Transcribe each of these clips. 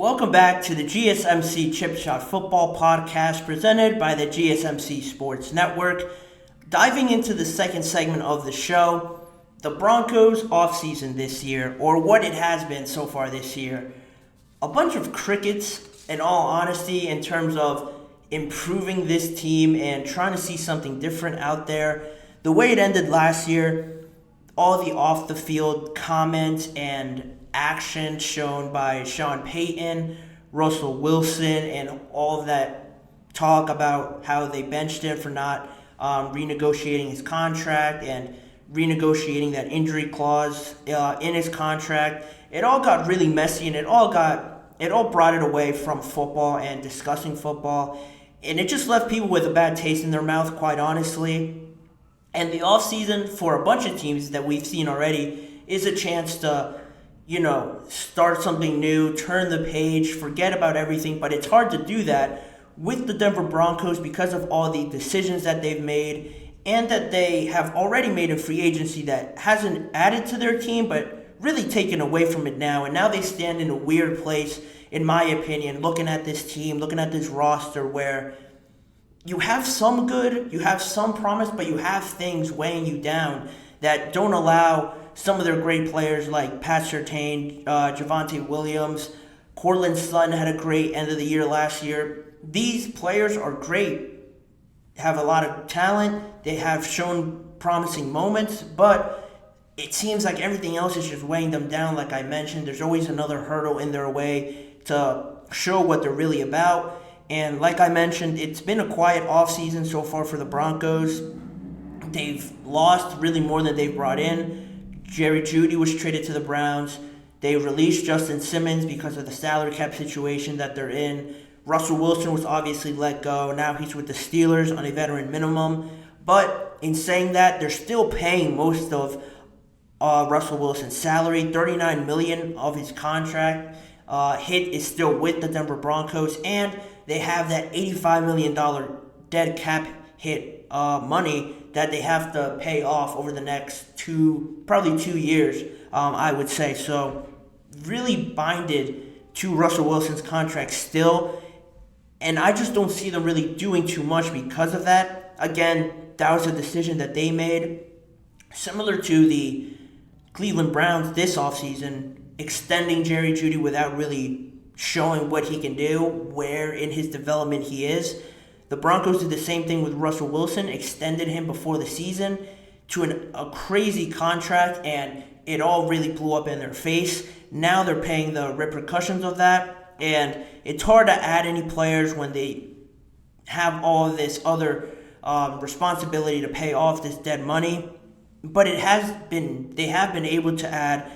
Welcome back to the GSMC Chip Shot Football Podcast presented by the GSMC Sports Network. Diving into the second segment of the show, the Broncos offseason this year, or what it has been so far this year. A bunch of crickets, in all honesty, in terms of improving this team and trying to see something different out there. The way it ended last year, all the off-the-field comments and action shown by Sean Payton, Russell Wilson, and all of that talk about how they benched him for not renegotiating his contract and renegotiating that injury clause in his contract. It all got really messy, and it all brought it away from football and discussing football, and it just left people with a bad taste in their mouth, quite honestly. And the offseason for a bunch of teams that we've seen already is a chance to start something new, turn the page, forget about everything. But it's hard to do that with the Denver Broncos because of all the decisions that they've made and that they have already made in free agency that hasn't added to their team, but really taken away from it now. And now they stand in a weird place, in my opinion, looking at this team, looking at this roster where you have some good, you have some promise, but you have things weighing you down that don't allow some of their great players like Pat Surtain, Javonte Williams, Cortland Sutton had a great end of the year last year. These players are great, have a lot of talent, they have shown promising moments, but it seems like everything else is just weighing them down. Like I mentioned, there's always another hurdle in their way to show what they're really about. And like I mentioned, it's been a quiet offseason so far for the Broncos. They've lost really more than they've brought in. Jerry Jeudy was traded to the Browns. They released Justin Simmons because of the salary cap situation that they're in. Russell Wilson was obviously let go. Now he's with the Steelers on a veteran minimum. But in saying that, they're still paying most of Russell Wilson's salary. $39 million of his contract hit is still with the Denver Broncos. And they have that $85 million dead cap hit money that they have to pay off over the next probably 2 years, I would say. So really binded to Russell Wilson's contract still. And I just don't see them really doing too much because of that. Again, that was a decision that they made. Similar to the Cleveland Browns this offseason, extending Jerry Jeudy without really showing what he can do, where in his development he is. The Broncos did the same thing with Russell Wilson, extended him before the season to a crazy contract, and it all really blew up in their face. Now they're paying the repercussions of that, and it's hard to add any players when they have all of this other responsibility to pay off this dead money. But they have been able to add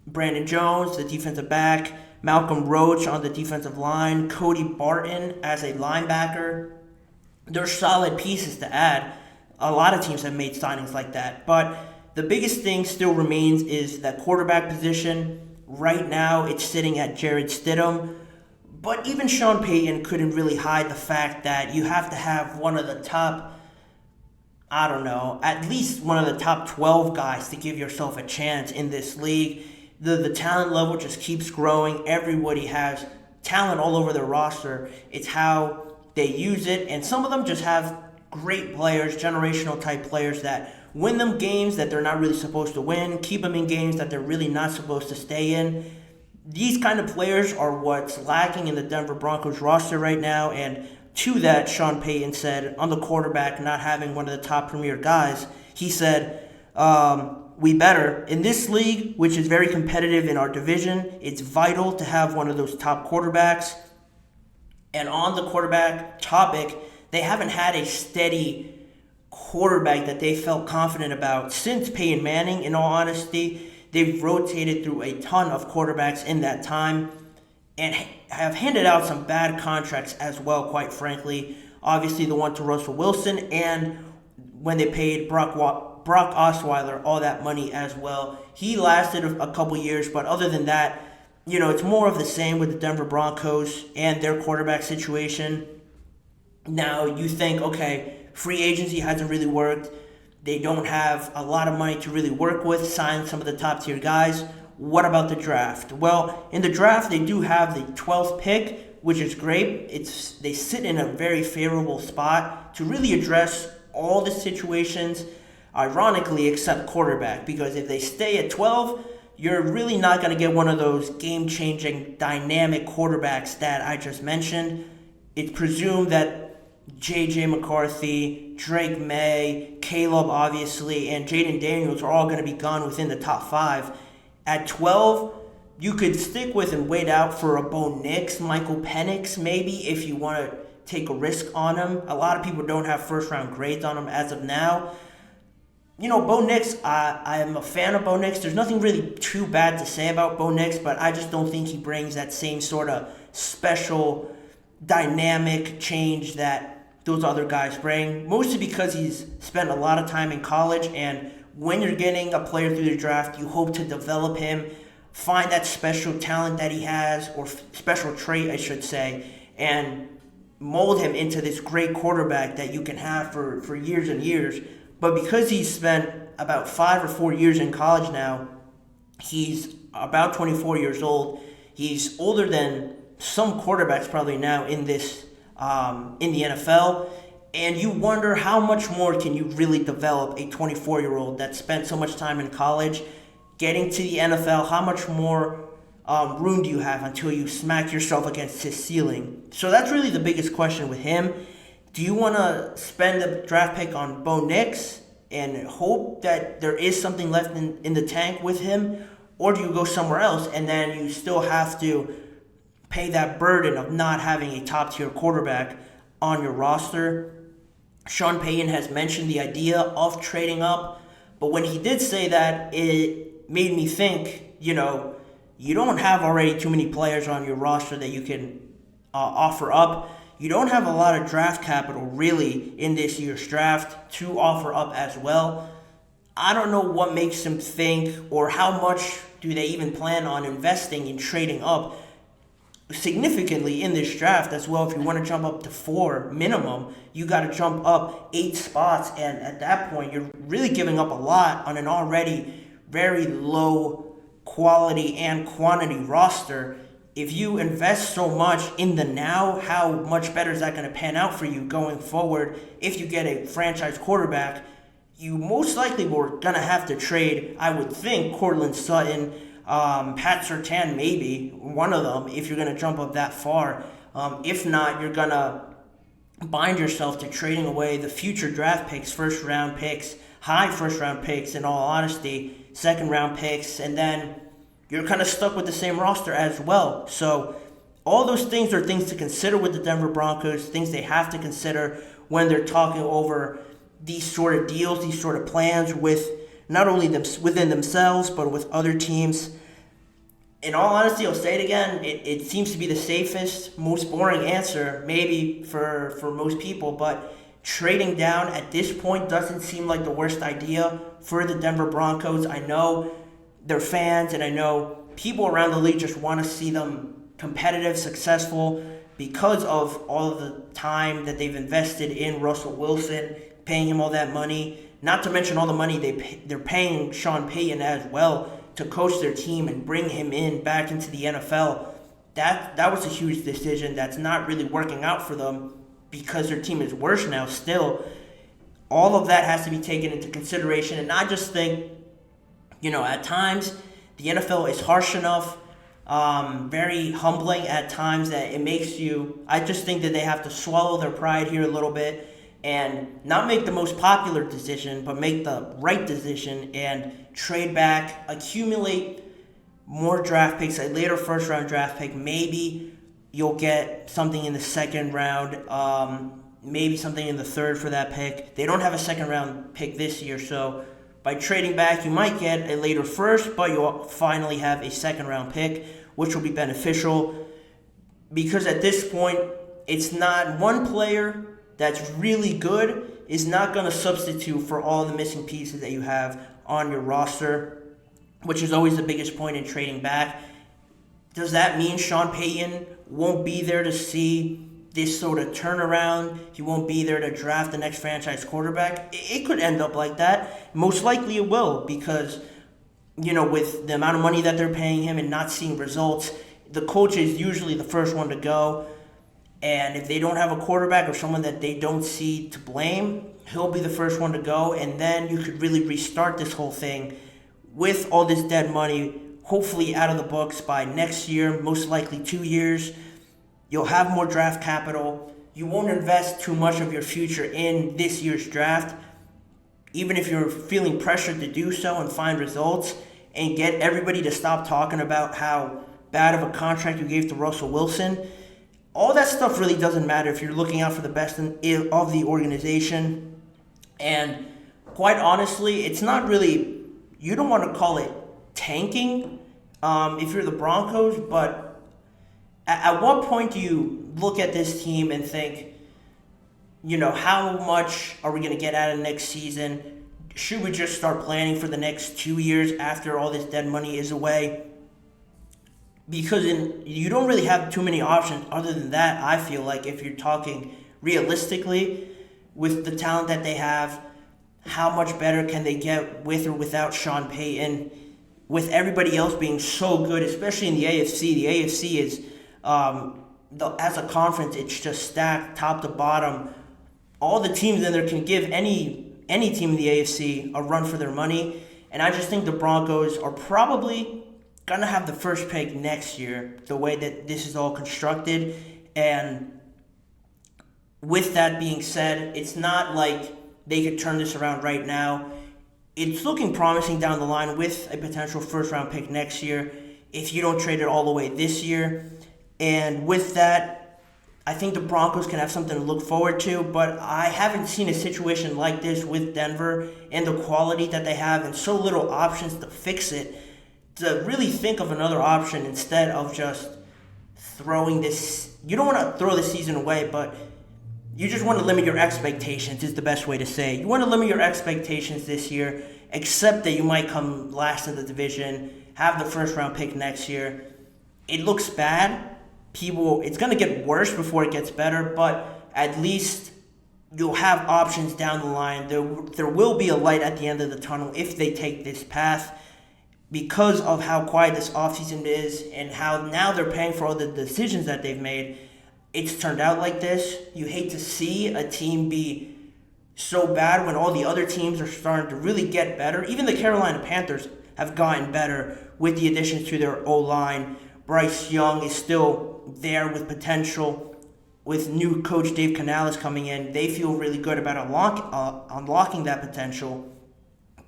Brandon Jones, the defensive back, Malcolm Roach on the defensive line, Cody Barton as a linebacker. They're solid pieces to add. A lot of teams have made signings like that. But the biggest thing still remains is that quarterback position. Right now, it's sitting at Jarrett Stidham. But even Sean Payton couldn't really hide the fact that you have to have one of the top, at least one of the top 12 guys to give yourself a chance in this league. The talent level just keeps growing. Everybody has talent all over their roster. It's how they use it. And some of them just have great players, generational type players that win them games that they're not really supposed to win, keep them in games that they're really not supposed to stay in. These kind of players are what's lacking in the Denver Broncos roster right now. And to that, Sean Payton said on the quarterback not having one of the top premier guys, he said, we better. In this league, which is very competitive in our division, it's vital to have one of those top quarterbacks. And on the quarterback topic, they haven't had a steady quarterback that they felt confident about since Peyton Manning, in all honesty. They've rotated through a ton of quarterbacks in that time and have handed out some bad contracts as well, quite frankly. Obviously, the one to Russell Wilson, and when they paid Brock Osweiler all that money as well. He lasted a couple years, but other than that, it's more of the same with the Denver Broncos and their quarterback situation. Now, you think, okay, free agency hasn't really worked. They don't have a lot of money to really work with, sign some of the top tier guys. what about the draft? Well, in the draft, they do have the 12th pick, which is great. They sit in a very favorable spot to really address all the situations, ironically, except quarterback. Because if they stay at 12, you're really not going to get one of those game-changing, dynamic quarterbacks that I just mentioned. It's presumed that J.J. McCarthy, Drake May, Caleb, obviously, and Jaden Daniels are all going to be gone within the top 5. At 12, you could stick with and wait out for a Bo Nix, Michael Penix, maybe, if you want to take a risk on him. A lot of people don't have first-round grades on him as of now. Bo Nix, I am a fan of Bo Nix. There's nothing really too bad to say about Bo Nix, but I just don't think he brings that same sort of special, dynamic change that those other guys bring. Mostly because he's spent a lot of time in college, and when you're getting a player through the draft, you hope to develop him, find that special talent that he has, or special trait, I should say, and mold him into this great quarterback that you can have for years and years. But because he's spent about 5 or 4 years in college now, he's about 24 years old. He's older than some quarterbacks probably now in this in the NFL. And you wonder how much more can you really develop a 24-year-old that spent so much time in college, getting to the NFL. How much more room do you have until you smack yourself against his ceiling? So that's really the biggest question with him. Do you want to spend the draft pick on Bo Nix and hope that there is something left in the tank with him? Or do you go somewhere else and then you still have to pay that burden of not having a top-tier quarterback on your roster? Sean Payton has mentioned the idea of trading up, but when he did say that, it made me think, you don't have already too many players on your roster that you can offer up. You don't have a lot of draft capital really in this year's draft to offer up as well. I don't know what makes him think, or how much do they even plan on investing in trading up significantly in this draft as well. If you want to jump up to 4 minimum, you got to jump up 8 spots, and at that point you're really giving up a lot on an already very low quality and quantity roster. If you invest so much in the now, how much better is that going to pan out for you going forward? If you get a franchise quarterback, you most likely were going to have to trade, I would think, Cortland Sutton, Pat Surtain, maybe one of them, if you're going to jump up that far. If not, you're going to bind yourself to trading away the future draft picks, first round picks, high first round picks, in all honesty, second round picks, and then you're kind of stuck with the same roster as well. So all those things are things to consider with the Denver Broncos, things they have to consider when they're talking over these sort of deals, these sort of plans with not only them within themselves, but with other teams. In all honesty, I'll say it again, it seems to be the safest, most boring answer, maybe for most people, but trading down at this point doesn't seem like the worst idea for the Denver Broncos. I know their fans, and I know people around the league just want to see them competitive, successful, because of all of the time that they've invested in Russell Wilson, paying him all that money, not to mention all the money they're paying Sean Payton as well to coach their team and bring him in back into the NFL. That was a huge decision that's not really working out for them because their team is worse now still. All of that has to be taken into consideration, and I just think, at times, the NFL is harsh enough, very humbling at times, that it makes you, I just think that they have to swallow their pride here a little bit and not make the most popular decision, but make the right decision and trade back, accumulate more draft picks, a later first round draft pick. Maybe you'll get something in the second round, maybe something in the third for that pick. They don't have a second round pick this year, so by trading back, you might get a later first, but you'll finally have a second round pick, which will be beneficial, because at this point, it's not one player that's really good is not going to substitute for all the missing pieces that you have on your roster, which is always the biggest point in trading back. Does that mean Sean Payton won't be there to see this sort of turnaround? He won't be there to draft the next franchise quarterback? It could end up like that. Most likely it will, because with the amount of money that they're paying him and not seeing results, the coach is usually the first one to go. And if they don't have a quarterback or someone that they don't see to blame, he'll be the first one to go. And then you could really restart this whole thing with all this dead money, hopefully out of the books by next year, most likely 2 years. You'll have more draft capital. You won't invest too much of your future in this year's draft, even if you're feeling pressured to do so and find results, and get everybody to stop talking about how bad of a contract you gave to Russell Wilson. All that stuff really doesn't matter if you're looking out for the best of the organization. And quite honestly, it's not really, you don't want to call it tanking if you're the Broncos, but at what point do you look at this team and think, how much are we going to get out of next season? Should we just start planning for the next 2 years after all this dead money is away? Because you don't really have too many options other than that, I feel like, if you're talking realistically with the talent that they have. How much better can they get with or without Sean Payton? With everybody else being so good, especially in the AFC. The AFC is, as a conference, it's just stacked top to bottom. All the teams in there can give any team in the AFC a run for their money. And I just think the Broncos are probably going to have the first pick next year, the way that this is all constructed. And with that being said, it's not like they could turn this around right now. It's looking promising down the line with a potential first-round pick next year if you don't trade it all the way this year. And with that, I think the Broncos can have something to look forward to, but I haven't seen a situation like this with Denver and the quality that they have and so little options to fix it, to really think of another option instead of just throwing this. You don't want to throw the season away, but you just want to limit your expectations is the best way to say it. You want to limit your expectations this year, accept that you might come last in the division, have the first round pick next year. It looks bad. It's going to get worse before it gets better, but at least you'll have options down the line. There will be a light at the end of the tunnel if they take this path, because of how quiet this offseason is and how now they're paying for all the decisions that they've made. It's turned out like this. You hate to see a team be so bad when all the other teams are starting to really get better. Even the Carolina Panthers have gotten better with the additions to their O-line. Bryce Young is still there with potential. With new coach Dave Canales coming in, they feel really good about unlocking that potential.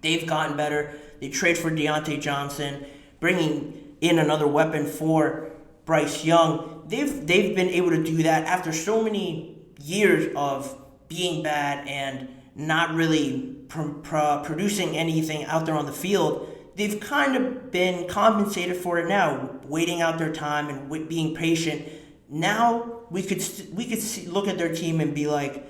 They've gotten better. They trade for Deontay Johnson, bringing in another weapon for Bryce Young. They've been able to do that after so many years of being bad and not really producing anything out there on the field. They've kind of been compensated for it now, waiting out their time and being patient. Now we could look at their team and be like,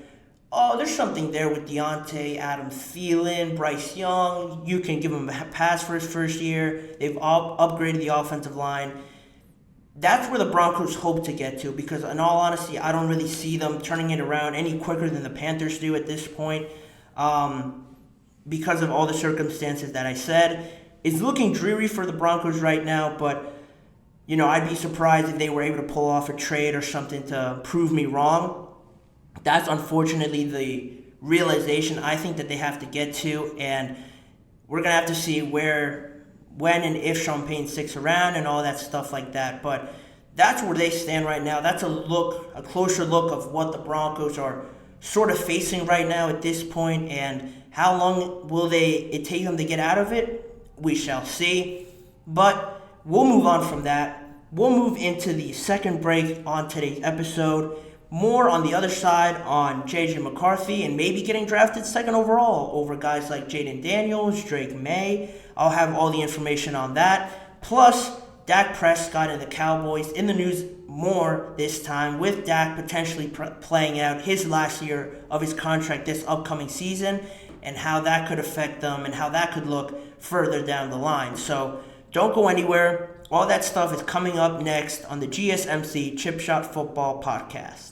oh, there's something there with Deontay, Adam Thielen, Bryce Young. You can give him a pass for his first year. They've all upgraded the offensive line. That's where the Broncos hope to get to, because in all honesty, I don't really see them turning it around any quicker than the Panthers do at this point, because of all the circumstances that I said. It's looking dreary for the Broncos right now, but I'd be surprised if they were able to pull off a trade or something to prove me wrong. That's unfortunately the realization I think that they have to get to, and we're going to have to see when and if Sean Payton sticks around and all that stuff like that. But that's where they stand right now. That's a closer look of what the Broncos are sort of facing right now at this point, and how long will it take them to get out of it? We shall see. But we'll move on from that. We'll move into the second break on today's episode. More on the other side on J.J. McCarthy and maybe getting drafted second overall over guys like Jaden Daniels, Drake May. I'll have all the information on that. Plus, Dak Prescott and the Cowboys in the news more this time, with Dak potentially playing out his last year of his contract this upcoming season, and how that could affect them and how that could look further down the line. So don't go anywhere. All that stuff is coming up next on the GSMC Chip Shot Football Podcast.